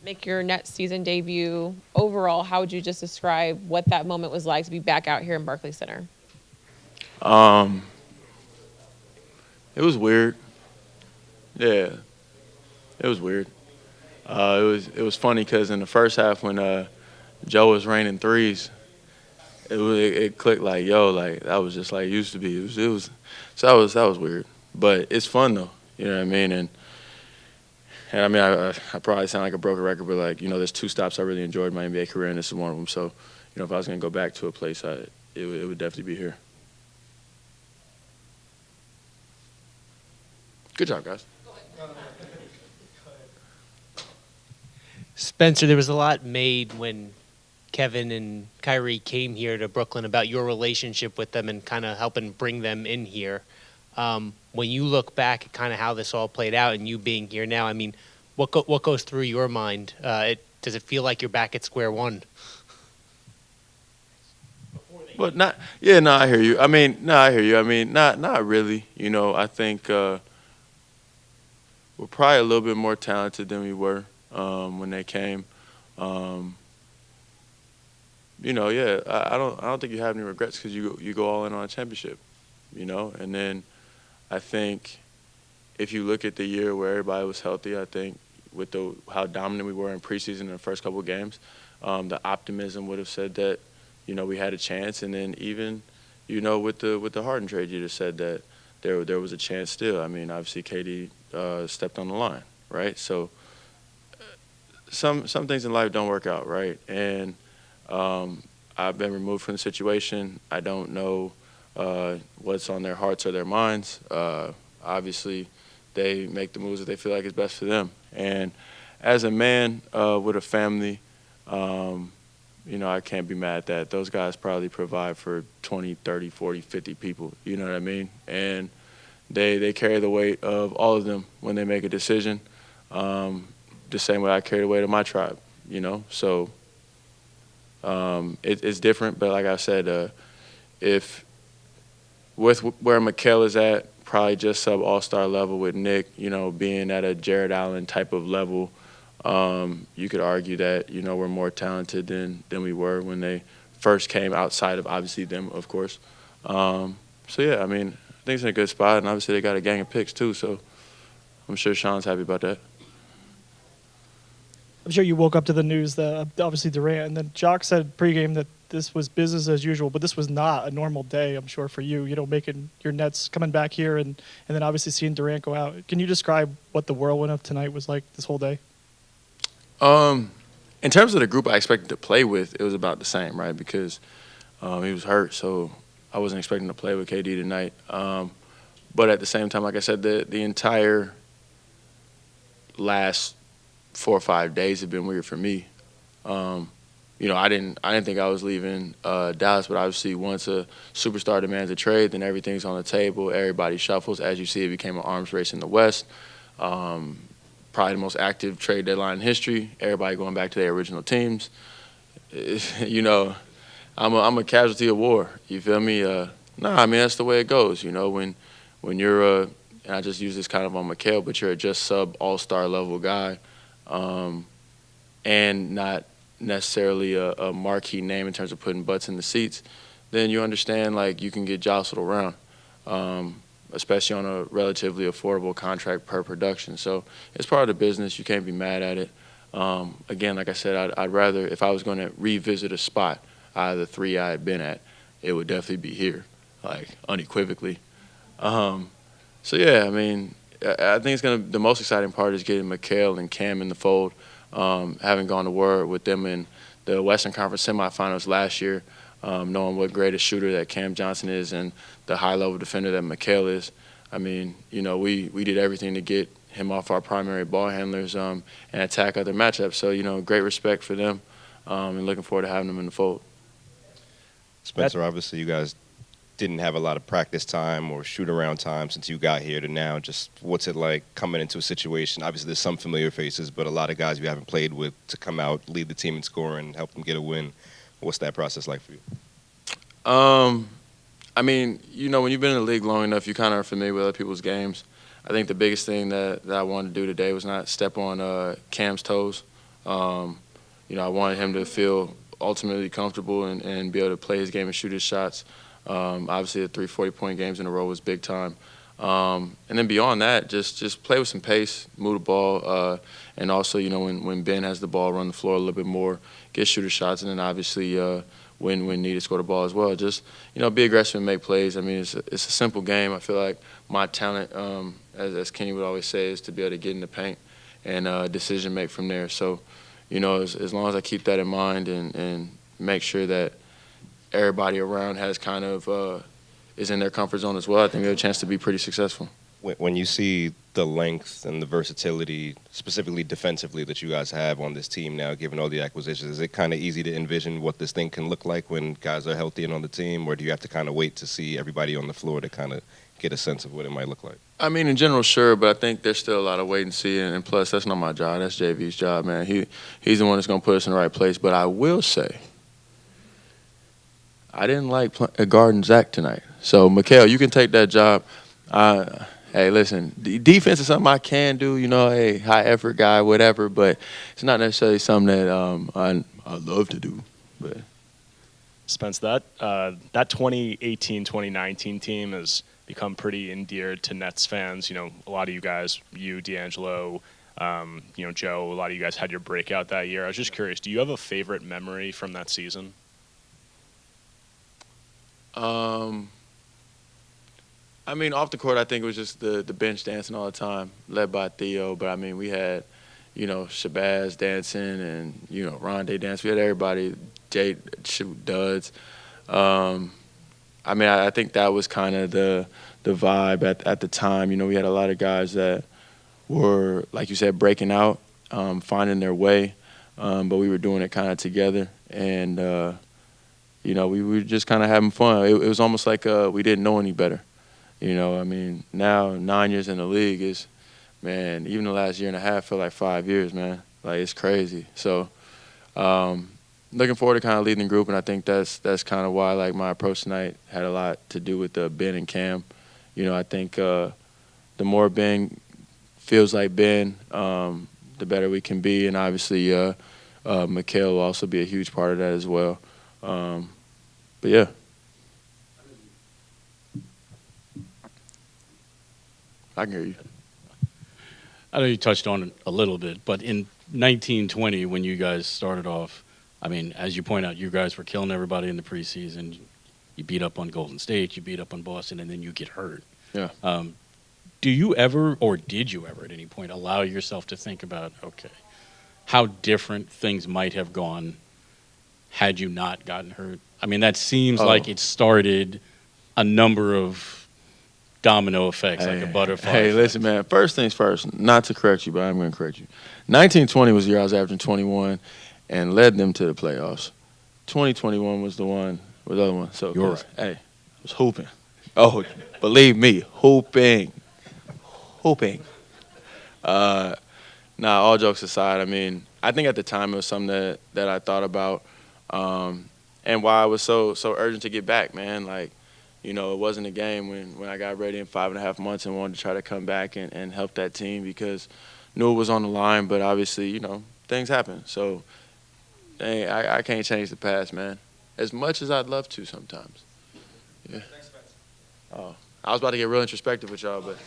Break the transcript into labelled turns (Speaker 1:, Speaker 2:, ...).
Speaker 1: make your Nets season debut. Overall, how would you just describe what that moment was like to be back out here in Barclays Center?
Speaker 2: Um, it was weird. Yeah, it was weird. It was funny because in the first half when Joe was raining threes, it clicked like yo, like that was just like it used to be. It was so that was weird, but it's fun though. You know what I mean? And I mean I probably sound like a broken record, but like there's two stops I really enjoyed my NBA career, and this is one of them. So if I was gonna go back to a place, it would definitely be here. Good job, guys.
Speaker 3: Spencer, there was a lot made when Kevin and Kyrie came here to Brooklyn about your relationship with them and kind of helping bring them in here. When you look back at kind of how this all played out and you being here now, I mean, what goes through your mind? Does it feel like you're back at square one?
Speaker 2: But not, yeah, no, I hear you. I mean, no, I hear you. I mean, not really. I think we're probably a little bit more talented than we were when they came. Um, yeah, I don't think you have any regrets because you go all in on a championship. And then I think if you look at the year where everybody was healthy, I think with the how dominant we were in preseason in the first couple of games, the optimism would have said that we had a chance, and then even with the Harden trade, you just said that there was a chance still. I mean, obviously KD stepped on the line, right? So some things in life don't work out, right? And I've been removed from the situation. I don't know what's on their hearts or their minds. Obviously, they make the moves that they feel like is best for them. And as a man with a family, I can't be mad at that. Those guys probably provide for 20, 30, 40, 50 people. You know what I mean? And they carry the weight of all of them when they make a decision. The same way I carry the weight of my tribe. So it's different. But like I said, if with where Mikal is at, probably just sub All Star level with Nick. Being at a Jared Allen type of level, you could argue that we're more talented than we were when they first came. Outside of obviously them, of course. So yeah, I mean, I think it's in a good spot, and obviously they got a gang of picks too. So I'm sure Sean's happy about that.
Speaker 4: I'm sure you woke up to the news that obviously Durant, and then Jock said pregame that this was business as usual, but this was not a normal day, I'm sure, for you, making your Nets coming back here and then obviously seeing Durant go out. Can you describe what the whirlwind of tonight was like this whole day?
Speaker 2: Um, in terms of the group I expected to play with, it was about the same, right? Because he was hurt, so I wasn't expecting to play with KD tonight. But at the same time, like I said, the entire last 4 or 5 days have been weird for me. Um, I didn't think I was leaving Dallas, but obviously once a superstar demands a trade, then everything's on the table. Everybody shuffles. As you see, it became an arms race in the West. Um, Probably the most active trade deadline in history. Everybody going back to their original teams. you know, I'm a casualty of war. You feel me? I mean that's the way it goes. When you're and I just use this kind of on Mikal, but you're a just sub All Star level guy, um, and not necessarily a marquee name in terms of putting butts in the seats, then you understand like you can get jostled around, especially on a relatively affordable contract per production. So it's part of the business. You can't be mad at it. Again, like I said, I'd rather if I was going to revisit a spot out of the three I had been at, it would definitely be here, like unequivocally. Um, so yeah, I mean, I think the most exciting part is getting Mikal and Cam in the fold. Having gone to war with them in the Western Conference semifinals last year, knowing what great a shooter that Cam Johnson is and the high level defender that Mikal is. I mean, we did everything to get him off our primary ball handlers and attack other matchups. So great respect for them, and looking forward to having them in the fold.
Speaker 5: Spencer, obviously you guys didn't have a lot of practice time or shoot around time since you got here to now. Just what's it like coming into a situation? Obviously there's some familiar faces, but a lot of guys you haven't played with to come out, lead the team in scoring, help them get a win. What's that process like for you?
Speaker 2: I mean, when you've been in the league long enough, you kind of are familiar with other people's games. I think the biggest thing that I wanted to do today was not step on Cam's toes. I wanted him to feel ultimately comfortable and be able to play his game and shoot his shots. Obviously, the 3 40-point games in a row was big time. And then beyond that, just play with some pace, move the ball, and also, when Ben has the ball, run the floor a little bit more, get shooter shots, and then obviously when needed, score the ball as well. Just, be aggressive and make plays. I mean, it's a simple game. I feel like my talent, as Kenny would always say, is to be able to get in the paint and decision make from there. So, as long as I keep that in mind and make sure that everybody around has kind of is in their comfort zone as well, I think we have a chance to be pretty successful.
Speaker 5: When you see the length and the versatility, specifically defensively, that you guys have on this team now, given all the acquisitions, is it kind of easy to envision what this thing can look like when guys are healthy and on the team, or do you have to kind of wait to see everybody on the floor to kind of get a sense of what it might look like?
Speaker 2: I mean, in general, sure, but I think there's still a lot of wait and see, and plus, that's not my job. That's JV's job, man. He's the one that's going to put us in the right place. But I will say, I didn't like guarding Zach tonight. So, Mikal, you can take that job. Hey, listen, defense is something I can do, hey, high effort guy, whatever, but it's not necessarily something that I love to do. But
Speaker 6: Spence, that 2018-2019 team has become pretty endeared to Nets fans. A lot of you guys, you, D'Angelo, Joe, a lot of you guys had your breakout that year. I was just curious, do you have a favorite memory from that season?
Speaker 2: I mean, off the court, I think it was just the bench dancing all the time, led by Theo. But, I mean, we had, Shabazz dancing and, Rondé dancing. We had everybody, Jay shoot duds. I mean, I think that was kind of the vibe at the time. We had a lot of guys that were, like you said, breaking out, finding their way. But we were doing it kind of together. And, we were just kind of having fun. It was almost like we didn't know any better. I mean, now 9 years in the league is, man, even the last year and a half feel like 5 years, man. Like, it's crazy. So, looking forward to kind of leading the group, and I think that's kind of why, like, my approach tonight had a lot to do with Ben and Cam. I think the more Ben feels like Ben, the better we can be, and obviously Mikal will also be a huge part of that as well. But, yeah. I can hear you.
Speaker 7: I know you touched on it a little bit, but in 1920, when you guys started off, I mean, as you point out, you guys were killing everybody in the preseason. You beat up on Golden State, you beat up on Boston, and then you get hurt.
Speaker 2: Yeah.
Speaker 7: Do you ever, or did you ever at any point, allow yourself to think about, okay, how different things might have gone had you not gotten hurt? I mean, that seems like it started a number of domino effects, like a butterfly.
Speaker 2: Hey, listen, man. First things first, not to correct you, but I'm going to correct you. 1920 was the year I was averaging 21 and led them to the playoffs. 2021 was the other one. So,
Speaker 7: You're right.
Speaker 2: Hey, I was hooping. Oh, believe me, hooping. All jokes aside, I mean, I think at the time it was something that I thought about and why I was so urgent to get back, man. Like, it wasn't a game when I got ready in 5.5 months and wanted to try to come back and help that team because knew it was on the line. But obviously, things happen. So, I can't change the past, man. As much as I'd love to sometimes. Yeah. Thanks, Spence. Oh, I was about to get real introspective with y'all, but.